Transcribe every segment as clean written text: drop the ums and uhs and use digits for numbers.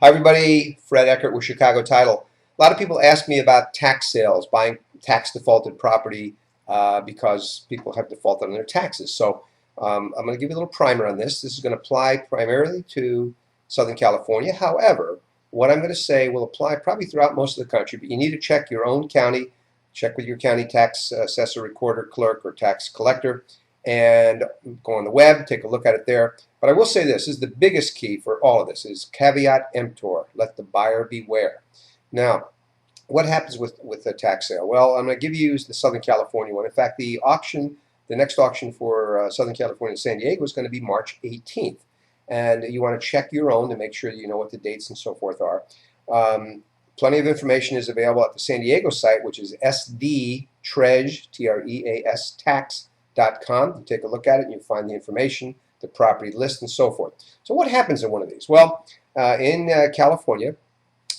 Hi everybody, Fred Eckert with Chicago Title. A lot of people ask me about tax sales, buying tax defaulted property because people have defaulted on their taxes. So I'm going to give you a little primer on this. This is going to apply primarily to Southern California. However, what I'm going to say will apply probably throughout most of the country, but you need to check your own county, check with your county tax assessor, recorder, clerk, or tax collector, and go on the web, take a look at it there. But I will say this is the biggest key for all of this is caveat emptor, let the buyer beware. Now, what happens with a tax sale? Well, I'm going to give you the Southern California one. In fact, the next auction for Southern California and San Diego is going to be March 18th. And you want to check your own to make sure you know what the dates and so forth are. Plenty of information is available at the San Diego site, which is sdtreas, T-R-E-A-S, tax.com. You take a look at it and you find the information, the property list, and so forth. So what happens in one of these? Well, in California,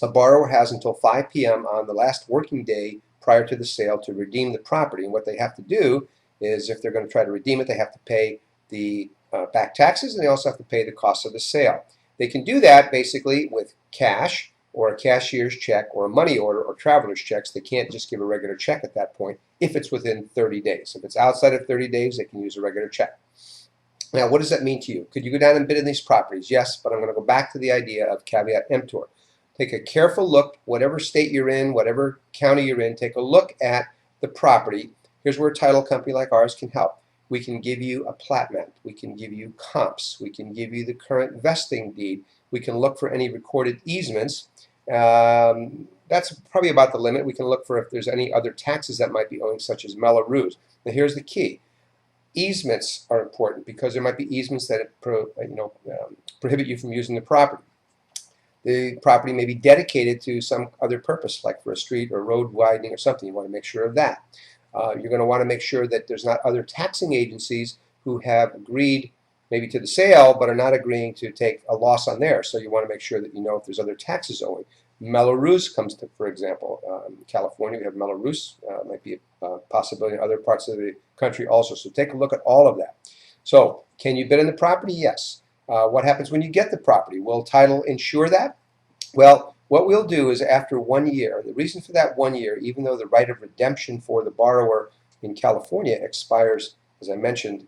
a borrower has until 5 p.m. on the last working day prior to the sale to redeem the property. And what they have to do is, if they're going to try to redeem it, they have to pay the back taxes, and they also have to pay the cost of the sale. They can do that basically with cash or a cashier's check or a money order or traveler's checks. They can't just give a regular check at that point if it's within 30 days. If it's outside of 30 days, they can use a regular check. Now, what does that mean to you? Could you go down and bid in these properties? Yes, but I'm going to go back to the idea of caveat emptor. Take a careful look, whatever state you're in, whatever county you're in, take a look at the property. Here's where a title company like ours can help. We can give you a platment. We can give you comps. We can give you the current vesting deed. We can look for any recorded easements. That's probably about the limit. We can look for if there's any other taxes that might be owing, such as Mello-Roos. Now here's the key. Easements are important because there might be easements that prohibit you from using the property. The property may be dedicated to some other purpose, like for a street or road widening or something. You want to make sure of that. You're going to want to make sure that there's not other taxing agencies who have agreed maybe to the sale but are not agreeing to take a loss on theirs. So you want to make sure that you know if there's other taxes owing. Mello-Roos comes to, for example, in California we have Mello-Roos. Might be a possibility in other parts of the country also. So take a look at all of that. So can you bid on the property? Yes. What happens when you get the property? Will title insure that? Well, what we'll do is after 1 year, the reason for that 1 year, even though the right of redemption for the borrower in California expires, as I mentioned,